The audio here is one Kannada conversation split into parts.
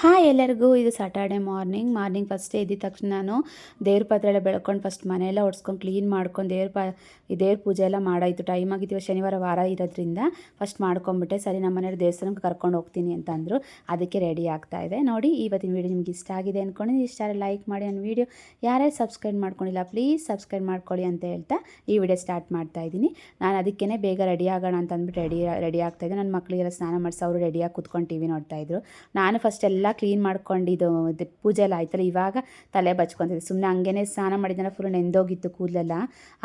ಹಾಯ್ ಎಲ್ಲರಿಗೂ. ಇದು ಸ್ಯಾಟರ್ಡೆ ಮಾರ್ನಿಂಗ್ ಫಸ್ಟೇ ಎದ್ದ ತಕ್ಷಣ ನಾನು ದೇವ್ರ ಪಾತ್ರೆ ಎಲ್ಲ ಬೆಳ್ಕೊಂಡು ಫಸ್ಟ್ ಮನೆಯೆಲ್ಲ ಒಡ್ಸ್ಕೊಂಡು ಕ್ಲೀನ್ ಮಾಡ್ಕೊಂಡು ದೇವ್ರ ಪೂಜೆ ಎಲ್ಲ ಮಾಡಾಯಿತು. ಟೈಮ್ ಆಗಿತ್ತು, ಶನಿವಾರ ವಾರ ಇರೋದ್ರಿಂದ ಫಸ್ಟ್ ಮಾಡ್ಕೊಂಬಿಟ್ಟೆ. ಸರಿ ನಮ್ಮ ಮನೆಯವ್ರು ದೇವಸ್ಥಾನಕ್ಕೆ ಕರ್ಕೊಂಡು ಹೋಗ್ತೀನಿ ಅಂತ ಅಂದರು, ಅದಕ್ಕೆ ರೆಡಿ ಆಗ್ತಾಯಿದೆ. ನೋಡಿ, ಇವತ್ತಿನ ವೀಡಿಯೋ ನಿಮ್ಗೆ ಇಷ್ಟ ಆಗಿದೆ ಅಂದ್ಕೊಂಡಿದ್ದೀನಿ. ಇಷ್ಟ ಲೈಕ್ ಮಾಡಿ. ನನ್ನ ವೀಡಿಯೋ ಯಾರ್ಯಾರು ಸಬ್ಸ್ಕ್ರೈಬ್ ಮಾಡ್ಕೊಂಡಿಲ್ಲ ಪ್ಲೀಸ್ ಸಬ್ಸ್ಕ್ರೈಬ್ ಮಾಡ್ಕೊಳ್ಳಿ ಅಂತ ಹೇಳ್ತಾ ಈ ವಿಡಿಯೋ ಸ್ಟಾರ್ಟ್ ಮಾಡ್ತಾಯಿದ್ದೀನಿ. ನಾನು ಅದಕ್ಕೇ ಬೇಗ ರೆಡಿ ಆಗೋಣ ಅಂತ ಅಂದ್ಬಿಟ್ಟು ರೆಡಿ ಆಗ್ತಾಯಿದ್ದೆ. ನನ್ನ ಮಕ್ಕಳಿಗೆಲ್ಲ ಸ್ನಾನ ಮಾಡಿಸಿ ಅವರು ರೆಡಿಯಾಗಿ ಕೂತ್ಕೊಂಡು ಟಿ ವಿ ನೋಡ್ತಾಯಿದ್ರು. ನಾನು ಫಸ್ಟ್ ಎಲ್ಲ ಕ್ಲೀನ್ ಮಾಡ್ಕೊಂಡಿದ್ದು ಪೂಜೆ ಎಲ್ಲ ಆಯ್ತಲ್ಲ, ಇವಾಗ ತಲೆ ಬಚ್ಕೊತಿದ್ದೆ. ಸುಮ್ಮನೆ ಹಂಗೇನೆ ಸ್ನಾನ ಮಾಡಿದ್ರೆ ಫುಲ್ ನೆಂದೋಗಿತ್ತು ಕೂದಲೆಲ್ಲ.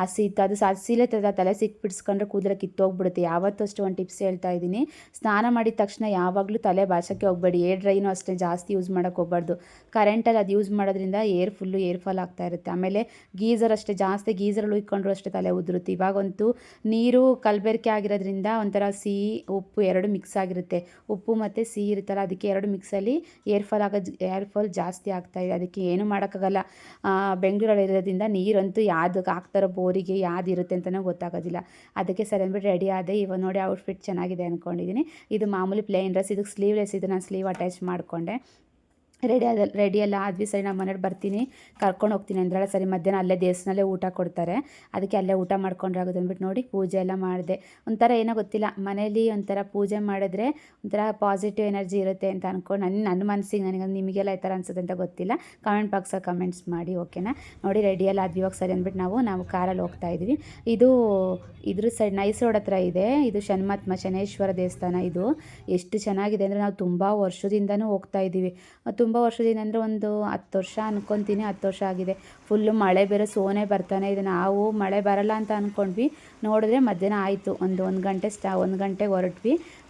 ಹಸಿತ್ತು, ಅದು ಹಸಿಲೇ ತಲೆ ಬಿಡಿಸ್ಕೊಂಡ್ರೆ ಕೂದಲ ಕಿತ್ತೋಗ್ಬಿಡುತ್ತೆ. ಯಾವತ್ತೂ ಅಷ್ಟು ಒಂದು ಟಿಪ್ಸ್ ಹೇಳ್ತಾ ಇದ್ದೀನಿ, ಸ್ನಾನ ಮಾಡಿದ ತಕ್ಷಣ ಯಾವಾಗಲೂ ತಲೆ ಬಾಚೋಕ್ಕೆ ಹೋಗಬೇಡಿ. ಏರ್ ಡ್ರೈನೂ ಅಷ್ಟೇ ಜಾಸ್ತಿ ಯೂಸ್ ಮಾಡೋಕ್ಕೆ ಹೋಗ್ಬಾರ್ದು. ಕರೆಂಟಲ್ಲಿ ಅದು ಯೂಸ್ ಮಾಡೋದ್ರಿಂದ ಏರ್ ಫಾಲ್ ಆಗ್ತಾ ಇರುತ್ತೆ. ಆಮೇಲೆ ಗೀಝರ್ ಅಷ್ಟೇ, ಜಾಸ್ತಿ ಗೀಝರಲ್ಲಿ ಉಯ್ಕೊಂಡ್ರು ಅಷ್ಟೇ ತಲೆ ಉದುರುತ್ತೆ. ಇವಾಗಂತೂ ನೀರು ಕಲಬೆರಕೆ ಆಗಿರೋದ್ರಿಂದ ಒಂಥರ ಸಿಹಿ ಉಪ್ಪು ಎರಡು ಮಿಕ್ಸ್ ಆಗಿರುತ್ತೆ. ಉಪ್ಪು ಮತ್ತು ಸಿಹಿ ಇರುತ್ತಲ್ಲ, ಅದಕ್ಕೆ ಎರಡು ಮಿಕ್ಸಲ್ಲಿ ಏರ್ ಫಾಲ್ ಜಾಸ್ತಿ ಆಗ್ತಾಯಿದೆ. ಅದಕ್ಕೆ ಏನೂ ಮಾಡೋಕ್ಕಾಗಲ್ಲ. ಬೆಂಗಳೂರಲ್ಲಿ ಇರೋದ್ರಿಂದ ನೀರಂತೂ ಯಾವುದಕ್ಕೆ ಹಾಕ್ತಾರೋ ಬೋರಿಗೆ ಯಾವ್ದು ಇರುತ್ತೆ ಅಂತಲೇ ಗೊತ್ತಾಗೋದಿಲ್ಲ. ಅದಕ್ಕೆ ಸರಿ ಅಂದ್ಬಿಟ್ಟು ರೆಡಿ ಆದೆ. ಇವಾಗ ನೋಡಿ ಔಟ್ಫಿಟ್ ಚೆನ್ನಾಗಿದೆ ಅಂದ್ಕೊಂಡಿದ್ದೀನಿ. ಇದು ಮಾಮೂಲಿ ಪ್ಲೇನ್ ಡ್ರೆಸ್, ಇದಕ್ಕೆ ಸ್ಲೀವ್ಲೆಸ್ ಇದು. ನಾನು ಸ್ಲೀವ್ ಅಟ್ಯಾಚ್ ಮಾಡಿಕೊಂಡೆ. ರೆಡಿ ಎಲ್ಲ ಆದ್ವಿ. ಸರಿ ನಮ್ಮ ಮನೆಯವ್ರು ಬರ್ತೀನಿ ಕರ್ಕೊಂಡು ಹೋಗ್ತೀನಿ ಅಂದ್ರಲ್ಲ, ಸರಿ ಮಧ್ಯಾಹ್ನ ಅಲ್ಲೇ ದೇವಸ್ಥಾನಲ್ಲೇ ಊಟ ಕೊಡ್ತಾರೆ, ಅದಕ್ಕೆ ಅಲ್ಲೇ ಊಟ ಮಾಡ್ಕೊಂಡ್ರೆ ಆಗೋದು ಅಂದ್ಬಿಟ್ಟು ನೋಡಿ ಪೂಜೆ ಎಲ್ಲ ಮಾಡಿದೆ. ಒಂಥರ ಏನೋ ಗೊತ್ತಿಲ್ಲ, ಮನೇಲಿ ಒಂಥರ ಪೂಜೆ ಮಾಡಿದ್ರೆ ಒಂಥರ ಪಾಸಿಟಿವ್ ಎನರ್ಜಿ ಇರುತ್ತೆ ಅಂತ ಅಂದ್ಕೊಂಡು ನನ್ನ ಮನಸ್ಸಿಗೆ, ನನಗೆ ನಿಮಗೆಲ್ಲ ಈ ಥರ ಅನ್ಸುತ್ತೆ ಅಂತ ಗೊತ್ತಿಲ್ಲ. ಕಮೆಂಟ್ ಬಾಕ್ಸಲ್ಲಿ ಕಮೆಂಟ್ಸ್ ಮಾಡಿ, ಓಕೆನಾ. ನೋಡಿ ರೆಡಿ ಎಲ್ಲ ಆದ್ವಿ. ಇವಾಗ ಸರಿ ಅಂದ್ಬಿಟ್ಟು ನಾವು ಕಾರಲ್ಲಿ ಹೋಗ್ತಾ ಇದ್ವಿ. ಇದು ಇದ್ರ ಸೈಡ್ ನೈಸ್ ರೋಡ್ ಹತ್ರ ಇದೆ. ಇದು ಶನೇಶ್ವರ ದೇವಸ್ಥಾನ. ಇದು ಎಷ್ಟು ಚೆನ್ನಾಗಿದೆ ಅಂದರೆ, ನಾವು ತುಂಬ ವರ್ಷದಿಂದನೂ ಹೋಗ್ತಾ ಇದ್ದೀವಿ. ತುಂಬ ವರ್ಷದಿಂದ ಅಂದರೆ ಒಂದು 10 ವರ್ಷ ಅನ್ಕೊತೀನಿ. 10 ವರ್ಷ ಆಗಿದೆ. ಫುಲ್ಲು ಮಳೆ ಬೇರೆ ಸೋನೆ ಬರ್ತಾನೆ ಇದೆ. ನಾವು ಮಳೆ ಬರಲ್ಲ ಅಂತ ಅಂದ್ಕೊಂಡ್ವಿ, ನೋಡಿದ್ರೆ ಮಧ್ಯಾಹ್ನ ಆಯಿತು. ಒಂದು ಗಂಟೆಗೆ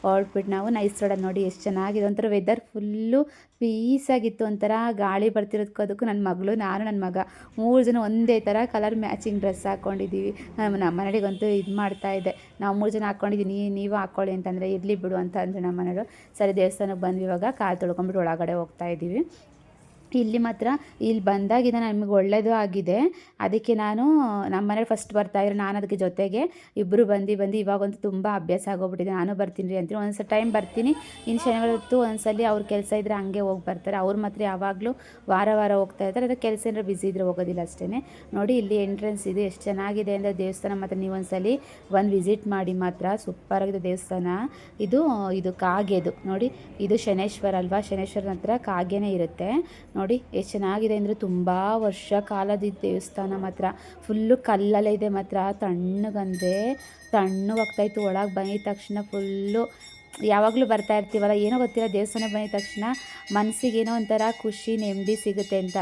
ಹೊರಟ್ಬಿಟ್ಟು ನಾವು ನೈಸ್ ರೋಡಲ್ಲಿ ನೋಡಿ ಎಷ್ಟು ಚೆನ್ನಾಗಿದೆ. ಒಂಥರ ವೆದರ್ ಫುಲ್ಲು ಪೀಸಾಗಿತ್ತು. ಒಂಥರ ಗಾಳಿ ಬರ್ತಿರೋದಕ್ಕೂ ನನ್ನ ಮಗಳು, ನಾನು, ನನ್ನ ಮಗ 3 ಜನ ಒಂದೇ ಥರ ಕಲರ್ ಮ್ಯಾಚಿಂಗ್ ಡ್ರೆಸ್ ಹಾಕ್ಕೊಂಡಿದ್ದೀವಿ. ನಮ್ಮ ಮನೆಯವರಿಗಂತೂ ಇದು ಮಾಡ್ತಾಯಿದ್ದೆ, ನಾವು 3 ಜನ ಹಾಕ್ಕೊಂಡಿದ್ದೀನಿ, ನೀವು ಹಾಕ್ಕೊಳ್ಳಿ ಅಂತಂದರೆ ಇರಲಿ ಬಿಡು ಅಂತ ಅಂದರೆ ನಮ್ಮ ಮನೆಯವರು. ಸರಿ ದೇವಸ್ಥಾನಕ್ಕೆ ಬಂದ್ವಿ. ಇವಾಗ ಕಾಲು ತೊಳ್ಕೊಂಬಿಟ್ಟು ಒಳಗಡೆ ಹೋಗ್ತಾ ಇದ್ದೀವಿ. ಇಲ್ಲಿ ಬಂದಾಗಿಂದ ನಮಗೆ ಒಳ್ಳೆಯದು ಆಗಿದೆ. ಅದಕ್ಕೆ ನಾನು ನಮ್ಮ ಮನೇಲಿ ಫಸ್ಟ್ ಬರ್ತಾಯಿದ್ರು, ನಾನು ಅದಕ್ಕೆ ಜೊತೆಗೆ ಇಬ್ಬರು ಬಂದು ಇವಾಗಂತೂ ತುಂಬ ಅಭ್ಯಾಸ ಆಗೋಗ್ಬಿಟ್ಟಿದೆ. ನಾನು ಬರ್ತೀನಿ ರೀ ಅಂತೀನಿ. ಒಂದ್ಸಲ ಟೈಮ್ ಬರ್ತೀನಿ, ಇನ್ನು ಶನಿವಾರ ಹೊತ್ತು ಒಂದ್ಸಲ ಅವ್ರ ಕೆಲಸ ಇದ್ದರೆ ಹಂಗೆ ಹೋಗಿ ಬರ್ತಾರೆ. ಅವ್ರು ಮಾತ್ರ ಯಾವಾಗಲೂ ವಾರ ಹೋಗ್ತಾ ಇರ್ತಾರೆ. ಅದಕ್ಕೆ ಕೆಲಸ ಏನಾರ ಬಿಸಿ ಇದ್ದರೆ ಹೋಗೋದಿಲ್ಲ ಅಷ್ಟೇ. ನೋಡಿ ಇಲ್ಲಿ ಎಂಟ್ರೆನ್ಸ್ ಇದೆ, ಎಷ್ಟು ಚೆನ್ನಾಗಿದೆ ಅಂದರೆ ದೇವಸ್ಥಾನ. ಮಾತ್ರ ನೀವು ಒಂದ್ಸಲಿ ಬಂದು ವಿಸಿಟ್ ಮಾಡಿ, ಮಾತ್ರ ಸೂಪರಾಗಿದೆ ದೇವಸ್ಥಾನ. ಇದು ಕಾಗೆದು ನೋಡಿ, ಇದು ಶನೇಶ್ವರ ಅಲ್ವಾ, ಶನೇಶ್ವರನ ಹತ್ರ ಕಾಗೆನೇ ಇರುತ್ತೆ. ನೋಡಿ ಎಷ್ಟು ಚೆನ್ನಾಗಿದೆ ಅಂದರೆ, ತುಂಬ ವರ್ಷ ಕಾಲದ ದೇವಸ್ಥಾನ. ಮಾತ್ರ ಫುಲ್ಲು ಕಲ್ಲಲ್ಲೇ ಇದೆ. ಮಾತ್ರ ತಣ್ಣಗಾಗ್ತಾಯಿತ್ತು. ಒಳಗೆ ಬಂದಿದ ತಕ್ಷಣ ಫುಲ್ಲು, ಯಾವಾಗಲೂ ಬರ್ತಾ ಇರ್ತೀವಲ್ಲ, ಏನೋ ಗೊತ್ತಿಲ್ಲ, ದೇವಸ್ಥಾನ ಬಂದಿದ ತಕ್ಷಣ ಮನಸ್ಸಿಗೆ ಏನೋ ಒಂಥರ ಖುಷಿ ನೆಮ್ಮದಿ ಸಿಗುತ್ತೆ ಅಂತ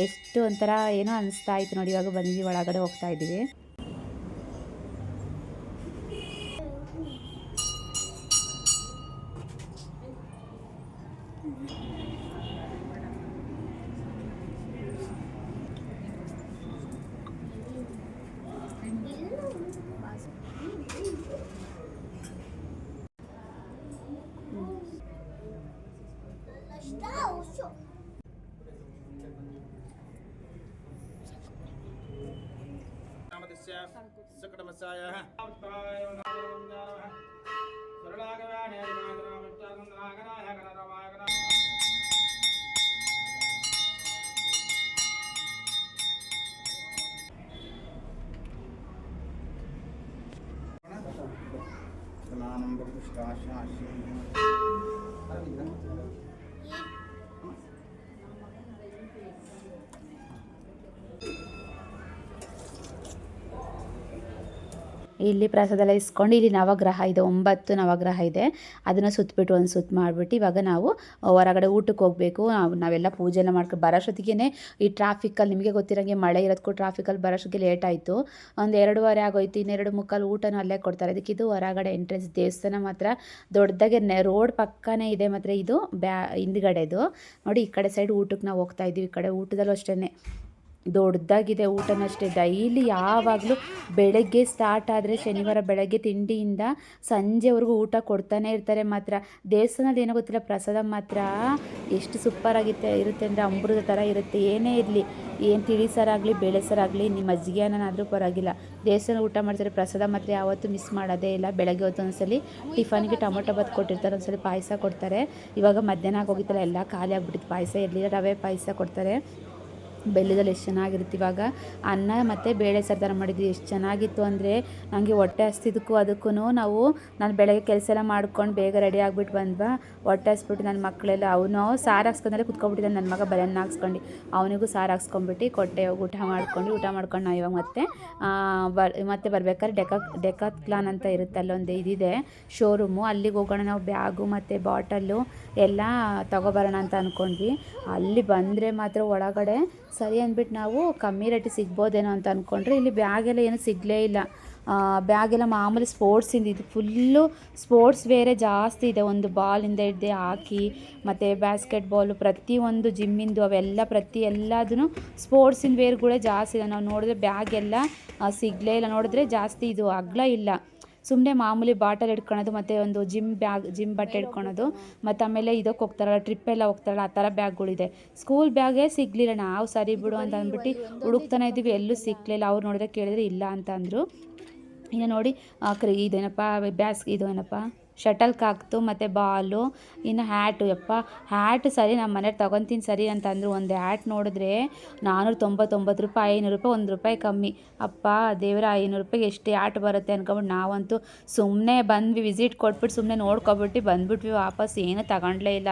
ಎಷ್ಟು ಒಂಥರ ಏನೋ ಅನಿಸ್ತಾ ಇತ್ತು. ನೋಡಿ ಇವಾಗ ಬಂದ್ವಿ, ಒಳಗಡೆ ಹೋಗ್ತಾ ಇದ್ದೀವಿ. ಇಲ್ಲಿ ಪ್ರಸಾದ ಎಲ್ಲ ಇಸ್ಕೊಂಡು, ಇಲ್ಲಿ ನವಗ್ರಹ ಇದೆ, 9 ನವಗ್ರಹ ಇದೆ. ಅದನ್ನು ಸುತ್ತಬಿಟ್ಟು ಒಂದು ಸುತ್ತು ಮಾಡಿಬಿಟ್ಟು ಇವಾಗ ನಾವು ಹೊರಗಡೆ ಊಟಕ್ಕೆ ಹೋಗಬೇಕು. ನಾವೆಲ್ಲ ಪೂಜೆ ಎಲ್ಲ ಮಾಡ್ಕೊಂಡು ಬರೋಷ್ಟೊತ್ತಿಗೆ ಈ ಟ್ರಾಫಿಕಲ್ಲಿ, ನಿಮಗೆ ಗೊತ್ತಿರೋಂಗೆ ಮಳೆ ಇರೋದಕ್ಕೂ ಟ್ರಾಫಿಕಲ್ಲಿ ಬರೋಷ್ಟೊತ್ತಿಗೆ ಲೇಟ್ ಆಯಿತು. ಒಂದು 2:15 ಆಗೋಯ್ತು. ಇನ್ನು 2:45 ಊಟನೂ ಅಲ್ಲೇ ಕೊಡ್ತಾರೆ. ಅದಕ್ಕಿದು ಹೊರಗಡೆ ಎಂಟ್ರೆನ್ಸ್. ದೇವಸ್ಥಾನ ಮಾತ್ರ ದೊಡ್ಡದಾಗೆ ರೋಡ್ ಪಕ್ಕನೇ ಇದೆ. ಮಾತ್ರ ಇದು ಹಿಂದ್ಗಡೆದು ನೋಡಿ. ಈ ಕಡೆ ಸೈಡ್ ಊಟಕ್ಕೆ ನಾವು ಹೋಗ್ತಾ ಇದ್ದೀವಿ. ಈ ಕಡೆ ಊಟದಲ್ಲೂ ಅಷ್ಟೇ ದೊಡ್ಡದಾಗಿದೆ. ಊಟನೂ ಅಷ್ಟೇ ಡೈಲಿ ಯಾವಾಗಲೂ ಬೆಳಗ್ಗೆ ಸ್ಟಾರ್ಟ್ ಆದರೆ, ಶನಿವಾರ ಬೆಳಗ್ಗೆ ತಿಂಡಿಯಿಂದ ಸಂಜೆವರೆಗೂ ಊಟ ಕೊಡ್ತಾನೆ ಇರ್ತಾರೆ. ಮಾತ್ರ ದೇವಸ್ಥಾನದಲ್ಲಿ ಏನೋ ಗೊತ್ತಿಲ್ಲ, ಪ್ರಸಾದ ಮಾತ್ರ ಎಷ್ಟು ಸೂಪರಾಗಿತ್ತೆ ಇರುತ್ತೆ ಅಂದರೆ ಅಮೃತ ಥರ ಇರುತ್ತೆ. ಏನೇ ಇರಲಿ, ಏನು ತಿಳಿ ಸಾರಾಗಲಿ ಬೇಳೆ ಸಾರಾಗಲಿ, ನಿಮ್ಮ ಮಜ್ಜಿಗೆ ಅನ್ನನಾದರೂ ಪರವಾಗಿಲ್ಲ. ದೇವಸ್ಥಾನ ಊಟ ಮಾಡ್ತಾರೆ, ಪ್ರಸಾದ ಮಾತ್ರ ಯಾವತ್ತೂ ಮಿಸ್ ಮಾಡೋದೇ ಇಲ್ಲ. ಬೆಳಗ್ಗೆ ಹೊತ್ತು ಒಂದ್ಸಲಿ ಟಿಫನ್ಗೆ ಟೊಮೊಟೊ ಬಾತ್ ಕೊಟ್ಟಿರ್ತಾರೆ, ಒಂದ್ಸಲಿ ಪಾಯಸ ಕೊಡ್ತಾರೆ. ಇವಾಗ ಮಧ್ಯಾಹ್ನ ಆಗೋಗಿತ್ತಲ್ಲ, ಎಲ್ಲ ಖಾಲಿ ಆಗಿಬಿಟ್ಟಿತ್ತು, ಪಾಯಸ ಇರಲಿಲ್ಲ. ರವೆ ಪಾಯಸ ಕೊಡ್ತಾರೆ, ಬೆಲ್ಲದಲ್ಲಿ ಎಷ್ಟು ಚೆನ್ನಾಗಿರುತ್ತೆ. ಇವಾಗ ಅನ್ನ ಮತ್ತು ಬೇಳೆ ಸಾರು ಥರ ಮಾಡಿದ್ವಿ, ಎಷ್ಟು ಚೆನ್ನಾಗಿತ್ತು ಅಂದರೆ ನನಗೆ ಹೊಟ್ಟೆ ಹಸ್ತಿದ್ದಕ್ಕೂ ಅದಕ್ಕೂ ನಾನು ಬೆಳಗ್ಗೆ ಕೆಲಸ ಎಲ್ಲ ಮಾಡ್ಕೊಂಡು ಬೇಗ ರೆಡಿ ಆಗಿಬಿಟ್ಟು ಬಂದ್ವಾ. ಹೊಟ್ಟೆ ಹಸ್ಬಿಟ್ಟು ನನ್ನ ಮಕ್ಕಳೆಲ್ಲ ಅವನು ಸಾರು ಹಾಕ್ಸ್ಕೊಂಡಲ್ಲೇ ಕುತ್ಕೊಬಿಟ್ಟಿದ್ದಾನೆ. ನನ್ನ ಮಗ ಬಲೆಯನ್ನು ಹಾಕ್ಸ್ಕೊಂಡು ಅವನಿಗೂ ಸಾರು ಹಾಕ್ಸ್ಕೊಂಬಿಟ್ಟು ಕೊಟ್ಟೆ. ಊಟ ಮಾಡ್ಕೊಂಡು ನಾವು ಇವಾಗ ಮತ್ತೆ ಬರ್ಬೇಕಾದ್ರೆ ಡೆಕಾತ್ಲಾನ್ ಅಂತ ಇರುತ್ತೆ, ಅಲ್ಲೊಂದು ಇದಿದೆ ಶೋರೂಮು, ಅಲ್ಲಿಗೆ ಹೋಗೋಣ. ನಾವು ಬ್ಯಾಗು ಮತ್ತು ಬಾಟಲ್ಲು ಎಲ್ಲ ತೊಗೊಬರೋಣ ಅಂತ ಅಂದ್ಕೊಂಡ್ವಿ. ಅಲ್ಲಿ ಬಂದರೆ ಮಾತ್ರ ಒಳಗಡೆ ಸರಿ ಅಂದ್ಬಿಟ್ಟು ನಾವು ಕಮ್ಮಿ ರೇಟಿಗೆ ಸಿಗ್ಬೋದೇನೋ ಅಂತ ಅಂದ್ಕೊಂಡ್ರೆ, ಇಲ್ಲಿ ಬ್ಯಾಗೆಲ್ಲ ಏನೂ ಸಿಗಲೇ ಇಲ್ಲ. ಬ್ಯಾಗೆಲ್ಲ ಮಾಮೂಲಿ ಸ್ಪೋರ್ಟ್ಸಿಂದ, ಇದು ಫುಲ್ಲು ಸ್ಪೋರ್ಟ್ಸ್ ವೇರೇ ಜಾಸ್ತಿ ಇದೆ. ಒಂದು ಬಾಲಿಂದ ಹಿಡ್ದು ಹಾಕಿ ಮತ್ತು ಬ್ಯಾಸ್ಕೆಟ್ಬಾಲು, ಪ್ರತಿಯೊಂದು ಜಿಮ್ಮಿಂದು ಅವೆಲ್ಲ ಎಲ್ಲದೂ ಸ್ಪೋರ್ಟ್ಸಿನ ವೇರ್ಗಳೇ ಜಾಸ್ತಿ ಇದೆ. ನಾವು ನೋಡಿದ್ರೆ ಬ್ಯಾಗೆಲ್ಲ ಸಿಗಲೇ ಇಲ್ಲ. ನೋಡಿದ್ರೆ ಜಾಸ್ತಿ ಇದು ಅಗಲ ಇಲ್ಲ, ಸುಮ್ಮನೆ ಮಾಮೂಲಿ ಬಾಟಲ್ ಹಿಡ್ಕೊಳೋದು ಮತ್ತು ಒಂದು ಜಿಮ್ ಬಟ್ಟೆ ಹಿಡ್ಕೊಳೋದು. ಮತ್ತು ಆಮೇಲೆ ಇದಕ್ಕೆ ಹೋಗ್ತಾರಲ್ಲ, ಟ್ರಿಪ್ಪೆಲ್ಲ ಹೋಗ್ತಾರಲ್ಲ, ಆ ಥರ ಬ್ಯಾಗ್ಗಳಿದೆ. ಸ್ಕೂಲ್ ಬ್ಯಾಗೇ ಸಿಗಲಿಲ್ಲ. ನಾವು ಸರಿ ಬಿಡು ಅಂತ ಅಂದ್ಬಿಟ್ಟು ಹುಡುಕ್ತಾನೆ ಇದ್ದೀವಿ, ಎಲ್ಲೂ ಸಿಕ್ಕಲಿಲ್ಲ. ಅವ್ರು ನೋಡಿದ್ರೆ ಕೇಳಿದ್ರೆ ಇಲ್ಲ ಅಂತ ಅಂದರು. ಇನ್ನು ನೋಡಿ ಇದೇನಪ್ಪ ಇದು ಏನಪ್ಪ ಶಟಲ್ ಕಾಕ್ತು ಮತ್ತು ಬಾಲು, ಇನ್ನು ಹ್ಯಾಟು. ಹ್ಯಾಟ್ ಸರಿ ನಮ್ಮ ಮನೇಲಿ ತೊಗೊತೀನಿ ಸರಿ ಅಂತಂದರು. ಒಂದು ಹ್ಯಾಟ್ ನೋಡಿದ್ರೆ 499 ರೂಪಾಯಿ, 500 ರೂಪಾಯಿ, 1 ರೂಪಾಯಿ ಕಮ್ಮಿ. ಅಪ್ಪ ದೇವರ, 500 ರೂಪಾಯಿಗೆ ಎಷ್ಟು ಹ್ಯಾಟ್ ಬರುತ್ತೆ ಅನ್ಕೊಬಿಟ್ಟು ನಾವಂತೂ ಸುಮ್ಮನೆ ಬಂದ್ವಿ, ವಿಸಿಟ್ ಕೊಟ್ಬಿಟ್ಟು ಸುಮ್ಮನೆ ನೋಡ್ಕೊಬಿಟ್ಟು ಬಂದ್ಬಿಟ್ವಿ. ವಾಪಸ್ ಏನೂ ತಗೊಂಡ್ಲೇ ಇಲ್ಲ.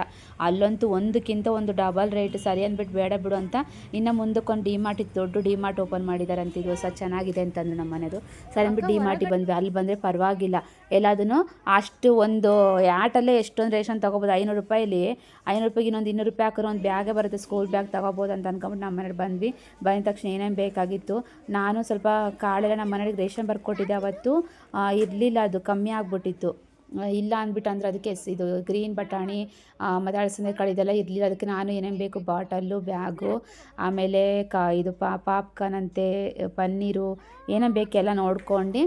ಅಲ್ಲಂತೂ ಒಂದಕ್ಕಿಂತ ಒಂದು ಡಬಲ್ ರೇಟ್. ಸರಿ ಅಂದ್ಬಿಟ್ಟು ಬೇಡ ಬಿಡು ಅಂತ ಇನ್ನು ಮುಂದಕ್ಕೊಂದು ಡಿಮಾರ್ಟ್ ಇತ್ತು, ದೊಡ್ಡ ಡಿಮಾರ್ಟ್ ಓಪನ್ ಮಾಡಿದ್ದಾರೆ ಅಂತ. ಇದು ಹೊಸ ಚೆನ್ನಾಗಿದೆ ಅಂತಂದು ನಮ್ಮ ಮನೆಯದು. ಸರಿ ಅಂದ್ಬಿಟ್ಟು ಡಿಮಾರ್ಟಿಗೆ ಬಂದ್ವಿ. ಅಲ್ಲಿ ಬಂದರೆ ಪರವಾಗಿಲ್ಲ, ಎಲ್ಲದೂ ಅಷ್ಟು ಒಂದು ಆಟಲ್ಲೇ ಎಷ್ಟೊಂದು ರೇಷನ್ ತೊಗೋಬೋದು. 500 ರೂಪಾಯಿಲಿ 500 ರೂಪಾಯಿಗೆ ಇನ್ನೊಂದು 200 ರೂಪಾಯಿ ಹಾಕಿರೋ ಒಂದು ಬ್ಯಾಗೇ ಬರುತ್ತೆ, ಸ್ಕೂಲ್ ಬ್ಯಾಗ್ ತೊಗೋಬೋದು ಅಂತ ಅಂದ್ಕೊಂಬಿಟ್ಟು ನಮ್ಮ ಮನೇಲಿ ಬಂದ್ವಿ. ಬಂದ ತಕ್ಷಣ ಏನೇನು ಬೇಕಾಗಿತ್ತು, ನಾನು ಸ್ವಲ್ಪ ಕಾಳೆಲ್ಲ ನಮ್ಮ ಮನೆಗೆ ರೇಷನ್ ಬರ್ಕೊಟ್ಟಿದ್ದೆ. ಅವತ್ತು ಇರಲಿಲ್ಲ, ಅದು ಕಮ್ಮಿ ಆಗಿಬಿಟ್ಟಿತ್ತು. ಇಲ್ಲ ಅಂದ್ಬಿಟ್ಟು ಅಂದ್ರೆ ಅದಕ್ಕೆ ಇದು ಗ್ರೀನ್ ಬಟಾಣಿ ಮತ್ತು ಅಳಸಂದೆ ಕಾಳು ಇದೆಲ್ಲ ಇರಲಿಲ್ಲ. ಅದಕ್ಕೆ ನಾನು ಏನೇನು ಬೇಕು ಬಾಟಲ್ಲು, ಬ್ಯಾಗು, ಆಮೇಲೆ ಇದು ಪಾಪ್ಕಾರ್ನ್ ಅಂತೆ, ಪನ್ನೀರು, ಏನೇನು ಬೇಕೆಲ್ಲ ನೋಡ್ಕೊಂಡು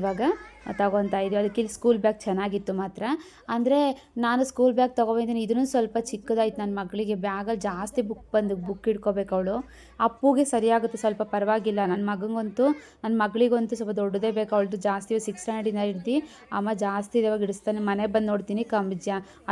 ಇವಾಗ ತೊಗೊತಾ ಇದ್ವಿ. ಅದಕ್ಕೆ ಇಲ್ಲಿ ಸ್ಕೂಲ್ ಬ್ಯಾಗ್ ಚೆನ್ನಾಗಿತ್ತು ಮಾತ್ರ. ಅಂದರೆ ನಾನು ಸ್ಕೂಲ್ ಬ್ಯಾಗ್ ತೊಗೊಬಂದಿದ್ದೀನಿ, ಇದೂ ಸ್ವಲ್ಪ ಚಿಕ್ಕದಾಯ್ತು ನನ್ನ ಮಗಳಿಗೆ. ಬ್ಯಾಗಲ್ಲಿ ಜಾಸ್ತಿ ಬುಕ್ ಇಟ್ಕೋಬೇಕು ಅವಳು. ಅಪ್ಪುಗೆ ಸರಿಯಾಗುತ್ತೆ, ಸ್ವಲ್ಪ ಪರವಾಗಿಲ್ಲ. ನನ್ನ ಮಗಳಿಗಂತೂ ಸ್ವಲ್ಪ ದೊಡ್ಡದೇ ಬೇಕು. ಅವಳದು ಜಾಸ್ತಿ 6 ಸ್ಟ್ಯಾಂಡರ್ಡಿಂದ ಹಿಡ್ದು ಅಮ್ಮ ಜಾಸ್ತಿ ಇದಾವಾಗ ಇಡಿಸ್ತಾನೆ. ಮನೆ ಬಂದು ನೋಡ್ತೀನಿ ಕಮ್ಮಿ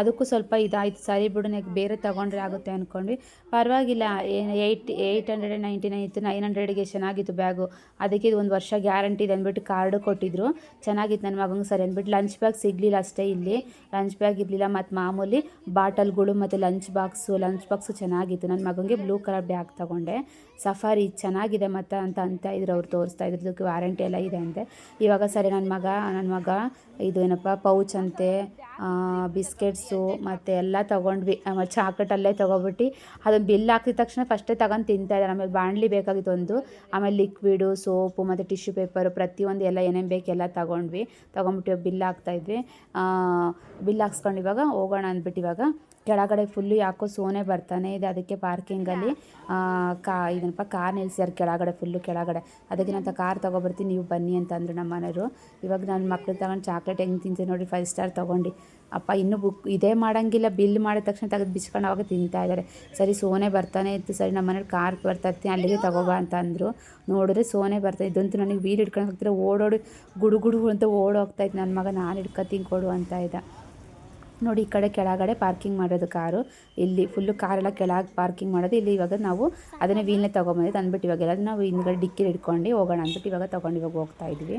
ಅದಕ್ಕೂ ಸ್ವಲ್ಪ ಇದಾಯಿತು. ಸರಿ ಬಿಡು, ಬೇರೆ ತೊಗೊಂಡ್ರೆ ಆಗುತ್ತೆ ಅಂದ್ಕೊಂಡ್ವಿ. ಪರವಾಗಿಲ್ಲ, 899 ಇತ್ತು, 900ಗೆ ಚೆನ್ನಾಗಿತ್ತು ಬ್ಯಾಗು. ಅದಕ್ಕೆ ಇದು 1 ವರ್ಷ ಗ್ಯಾರಂಟಿ ಇದೆ ಅಂದ್ಬಿಟ್ಟು ಕಾರ್ಡು ಕೊಟ್ಟಿದ್ರು. ಚೆನ್ನಾಗಿತ್ತು ನನ್ನ ಮಗಂಗೆ. ಸರಿ ಅಂದ್ಬಿಟ್ಟು ಲಂಚ್ ಬ್ಯಾಗ್ ಸಿಗಲಿಲ್ಲ ಅಷ್ಟೇ, ಇಲ್ಲಿ ಲಂಚ್ ಬ್ಯಾಗ್ ಇರಲಿಲ್ಲ. ಮತ್ತು ಮಾಮೂಲಿ ಬಾಟಲ್ಗಳು ಮತ್ತು ಲಂಚ್ ಬಾಕ್ಸು ಚೆನ್ನಾಗಿತ್ತು. ನನ್ನ ಮಗನಿಗೆ ಬ್ಲೂ ಕಲರ್ ಬ್ಯಾಗ್ ತೊಗೊಂಡೆ. ಸಫಾರಿ ಚೆನ್ನಾಗಿದೆ ಮತ್ತು ಅಂತ ಇದ್ರು, ಅವ್ರು ತೋರಿಸ್ತಾ ಇದ್ರು, ಇದಕ್ಕೆ ವಾರಂಟಿ ಎಲ್ಲ ಇದೆ ಅಂತೆ. ಇವಾಗ ಸರಿ ನನ್ನ ಮಗ ಇದು ಏನಪ್ಪ ಪೌಚ್ ಅಂತೆ, ಬಿಸ್ಕೆಟ್ಸು ಮತ್ತು ಎಲ್ಲ ತೊಗೊಂಡ್ವಿ. ಆಮೇಲೆ ಚಾಕ್ಲೇಟಲ್ಲೇ ತೊಗೊಬಿಟ್ಟು ಅದನ್ನು ಬಿಲ್ ಹಾಕಿದ ತಕ್ಷಣ ಫಸ್ಟೇ ತಗೊಂಡು ತಿಂತಾಯಿದ್ದಾರೆ. ಆಮೇಲೆ ಬಾಣಲಿ ಬೇಕಾಗಿತ್ತು ಒಂದು, ಆಮೇಲೆ ಲಿಕ್ವಿಡು, ಸೋಪು ಮತ್ತು ಟಿಶ್ಯೂ ಪೇಪರು, ಪ್ರತಿಯೊಂದು ಎಲ್ಲ ಏನೇನು ಬೇಕೆಲ್ಲ ತೊಗೊಂಡ್ಬಿಟ್ಟು ಬಿಲ್ ಹಾಕ್ತಾಯಿದ್ವಿ. ಬಿಲ್ ಹಾಕ್ಸ್ಕೊಂಡು ಇವಾಗ ಹೋಗೋಣ ಅಂದ್ಬಿಟ್ಟು ಇವಾಗ ಕೆಳಗಡೆ ಫುಲ್ಲು ಯಾಕೋ ಸೋನೆ ಬರ್ತಾನೆ ಇದೆ. ಅದಕ್ಕೆ ಪಾರ್ಕಿಂಗಲ್ಲಿ ಇದನ್ನಪ್ಪ ಕಾರ್ ನಿಲ್ಸಿದ್ದಾರೆ ಕೆಳಗಡೆ. ಅದಕ್ಕೆ ನಾನು ಕಾರ್ ತೊಗೊಬರ್ತೀನಿ, ನೀವು ಬನ್ನಿ ಅಂತ ಅಂದರು ನಮ್ಮ ಮನೆಯವರು. ಇವಾಗ ನನ್ನ ಮಕ್ಳು ತಗೊಂಡು ಚಾಕ್ಲೇಟ್ ಹೆಂಗೆ ತಿಂತೀನಿ ನೋಡಿ, 5 ಸ್ಟಾರ್ ತೊಗೊಂಡು. ಅಪ್ಪ ಇನ್ನೂ ಇದೇ ಮಾಡೋಂಗಿಲ್ಲ, ಬಿಲ್ ಮಾಡಿದ ತಕ್ಷಣ ತೆಗೆದು ಬಿಚ್ಕೊಂಡು ಅವಾಗ ತಿಂತಾಯಿದ್ದಾರೆ. ಸರಿ ಸೋನೆ ಬರ್ತಾನೆ ಇತ್ತು. ಸರಿ ನಮ್ಮ ಮನೇಲಿ ಕಾರ್ ಬರ್ತಾಯಿರ್ತೀನಿ, ಅಲ್ಲಿಗೆ ತೊಗೊಬಾ ಅಂತ ಅಂದರು. ನೋಡಿದ್ರೆ ಸೋನೆ ಬರ್ತಾ ಇದ್ದಂತೂ ನನಗೆ ವೀಲ್ ಹಿಡ್ಕೊಂಡು ಹೋಗ್ತಾರೆ, ಓಡೋಡಿ ಗುಡು ಅಂತ ಓಡೋಗ್ತಾಯಿತ್ತು. ನನ್ನ ಮಗ ನಾನು ಹಿಡ್ಕೊತೀನಿ ಕೊಡು ಅಂತ ಇದ್ದ. ನೋಡಿ ಈ ಕಡೆ ಕೆಳಗಡೆ ಪಾರ್ಕಿಂಗ್ ಮಾಡೋದು ಕಾರು, ಇಲ್ಲಿ ಫುಲ್ಲು ಕಾರೆಲ್ಲ ಕೆಳಗೆ ಪಾರ್ಕಿಂಗ್ ಮಾಡೋದು. ಇಲ್ಲಿ ಇವಾಗ ನಾವು ಅದನ್ನೇ ವೀಲ್ನೇ ತೊಗೊಂಬಂದಿದ್ದು ಅಂದ್ಬಿಟ್ಟು ಇವಾಗೆಲ್ಲ ನಾವು ಹಿಂದ್ಗಡೆ ಡಿಕ್ಕಿಲಿ ಇಟ್ಕೊಂಡು ಹೋಗೋಣ ಅಂದ್ಬಿಟ್ಟು ಇವಾಗ ಇವಾಗ ಹೋಗ್ತಾ ಇದ್ವಿ.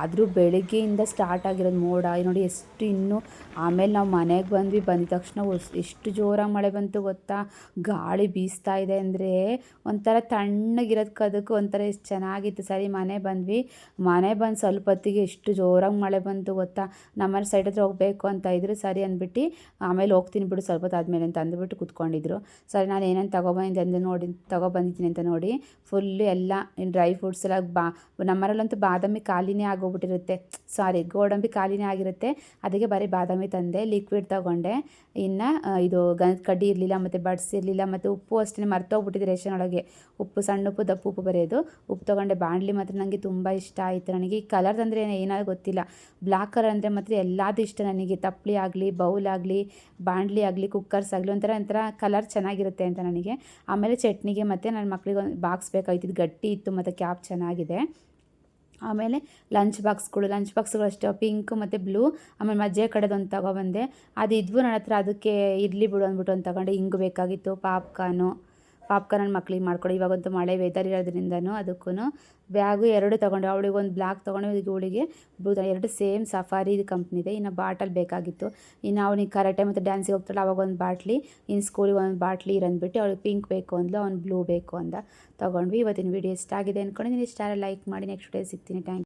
ಆದರೂ ಬೆಳಗ್ಗೆಯಿಂದ ಸ್ಟಾರ್ಟ್ ಆಗಿರೋದು ಮೋಡ ನೋಡಿ ಎಷ್ಟು. ಇನ್ನೂ ಆಮೇಲೆ ನಾವು ಮನೆಗೆ ಬಂದಿದ ತಕ್ಷಣ ಎಷ್ಟು ಜೋರಾಗಿ ಮಳೆ ಬಂತು ಗೊತ್ತಾ. ಗಾಳಿ ಬೀಸ್ತಾ ಇದೆ ಅಂದರೆ ಒಂಥರ ತಣ್ಣಗಿರೋದಕ್ಕದಕ್ಕೂ ಒಂಥರ ಎಷ್ಟು ಚೆನ್ನಾಗಿತ್ತು. ಸರಿ ಮನೆ ಬಂದು ಸ್ವಲ್ಪ ಹೊತ್ತಿಗೆ ಎಷ್ಟು ಜೋರಾಗಿ ಮಳೆ ಬಂತು ಗೊತ್ತಾ. ನಮ್ಮನೆ ಸೈಡ್ ಹತ್ರ ಹೋಗಬೇಕು ಅಂತ ಇದ್ರು. ಸರಿ ಅಂದ್ಬಿಟ್ಟು ಆಮೇಲೆ ಹೋಗ್ತೀನಿ ಬಿಡು ಸ್ವಲ್ಪ ಹೊತ್ತು ಆದಮೇಲೆ ಅಂತ ಅಂದ್ಬಿಟ್ಟು ಕೂತ್ಕೊಂಡಿದ್ರು. ಸರಿ ನಾನು ಏನೇನು ತೊಗೊಬಂದಿದ್ದೀನಿ ಅಂತ ನೋಡಿ ಫುಲ್ಲು ಎಲ್ಲ ಡ್ರೈ ಫ್ರೂಟ್ಸ್ ಎಲ್ಲ ನಮ್ಮನೇಲಂತೂ ಬಾದಾಮಿ ಖಾಲಿನೇ ಆಗೋಗ್ಬಿಟ್ಟಿರುತ್ತೆ, ಗೋಡಂಬಿ ಖಾಲಿನೇ ಆಗಿರುತ್ತೆ. ಅದಕ್ಕೆ ಬರೀ ಬಾದಾಮಿ ತಂದೆ. ಲಿಕ್ವಿಡ್ ತೊಗೊಂಡೆ. ಇನ್ನು ಇದು ಗಂಧದ ಕಡ್ಡಿ ಇರಲಿಲ್ಲ ಮತ್ತು ಬಡ್ಸ್ ಇರಲಿಲ್ಲ ಮತ್ತು ಉಪ್ಪು ಅಷ್ಟೇ ಮರ್ತೋಗ್ಬಿಟ್ಟಿದೆ ರೇಷನ್ ಒಳಗೆ. ಉಪ್ಪು ಸಣ್ಣ ಉಪ್ಪು ದಪ್ಪ ಉಪ್ಪು ಬರೆಯೋದು. ಉಪ್ಪು ತೊಗೊಂಡೆ. ಬಾಣಲಿ ಮಾತ್ರ ನನಗೆ ತುಂಬ ಇಷ್ಟ ಆಯಿತು. ನನಗೆ ಈ ಕಲರ್ ಅಂದರೆ ಏನಾದ್ರು ಗೊತ್ತಿಲ್ಲ, ಬ್ಲ್ಯಾಕ್ ಕಲರ್ ಅಂದರೆ ಮಾತ್ರ ಎಲ್ಲದೂ ಇಷ್ಟ ನನಗೆ. ತಪ್ಪಲಿ ಆಗಲಿ ಬೌಲ್ ಆಗಲಿ, ಬಾಣಲಿ ಆಗಲಿ, ಕುಕ್ಕರ್ಸ್ ಆಗಲಿ ಒಂಥರ ಕಲರ್ ಚೆನ್ನಾಗಿರುತ್ತೆ ಅಂತ ನನಗೆ. ಆಮೇಲೆ ಚಟ್ನಿಗೆ ಮತ್ತು ನನ್ನ ಮಕ್ಳಿಗೆ ಒಂದು ಬಾಕ್ಸ್ ಬೇಕಾಗಿತ್ತು, ಇದು ಗಟ್ಟಿ ಇತ್ತು ಮತ್ತು ಕ್ಯಾಪ್ ಚೆನ್ನಾಗಿದೆ. ಆಮೇಲೆ ಲಂಚ್ ಬಾಕ್ಸ್ಗಳು ಅಷ್ಟೇ ಪಿಂಕ್ ಮತ್ತು ಬ್ಲೂ, ಆಮೇಲೆ ಮಜ್ಜಿಗೆ ಕಡೆದೊಂದು ತೊಗೊಬಂದೆ. ಅದು ಇದ್ವು ನನ್ನ ಹತ್ರ, ಅದಕ್ಕೆ ಇರಲಿ ಬಿಡು ಅಂದ್ಬಿಟ್ಟು ಒಂದು ತೊಗೊಂಡೆ. ಹಿಂಗೆ ಬೇಕಾಗಿತ್ತು. ಪಾಪ್ಕಾರ್ನ್ ನನ್ನ ಮಕ್ಳಿಗೆ ಮಾಡ್ಕೊಡಿ, ಇವಾಗಂತೂ ಮಳೆ ವೆದರ್ ಇರೋದ್ರಿಂದನೂ. ಅದಕ್ಕೂ ಬ್ಯಾಗು 2 ತೊಗೊಂಡೆ. ಅವಳಿಗೆ ಒಂದು ಬ್ಲ್ಯಾಕ್ ತೊಗೊಂಡೆ, ಇವಳಿಗೆ ಬ್ಲೂ. 2 same safari ಕಂಪ್ನಿದೆ. ಇನ್ನು ಬಾಟಲ್ ಬೇಕಾಗಿತ್ತು. ಇನ್ನು ಅವನಿಗೆ ಕರಾಟೆ ಮತ್ತು ಡ್ಯಾನ್ಸಿಗೆ ಹೋಗ್ತಾಳೆ, ಅವಾಗ ಒಂದು ಬಾಟ್ಲಿ, ಇನ್ನು ಸ್ಕೂಲಿಗೆ ಒಂದು ಬಾಟ್ಲಿ ಇರಂದ್ಬಿಟ್ಟು ಅವಳಿಗೆ ಪಿಂಕ್ ಬೇಕು ಅಂದ್ಲು, ಅವ್ನು ಬ್ಲೂ ಬೇಕು ಅಂದ. ತೊಗೊಂಡ್ವಿ. ಇವತ್ತಿನ ವೀಡಿಯೋ ಇಷ್ಟ ಆಗಿದೆ ಅಂದ್ಕೊಂಡಿದ್ದೀನಿ. ಇಷ್ಟ ಲೈಕ್ ಮಾಡಿ. ನೆಕ್ಸ್ಟ್ ಡೇ ಸಿಗ್ತೀನಿ. Thank you.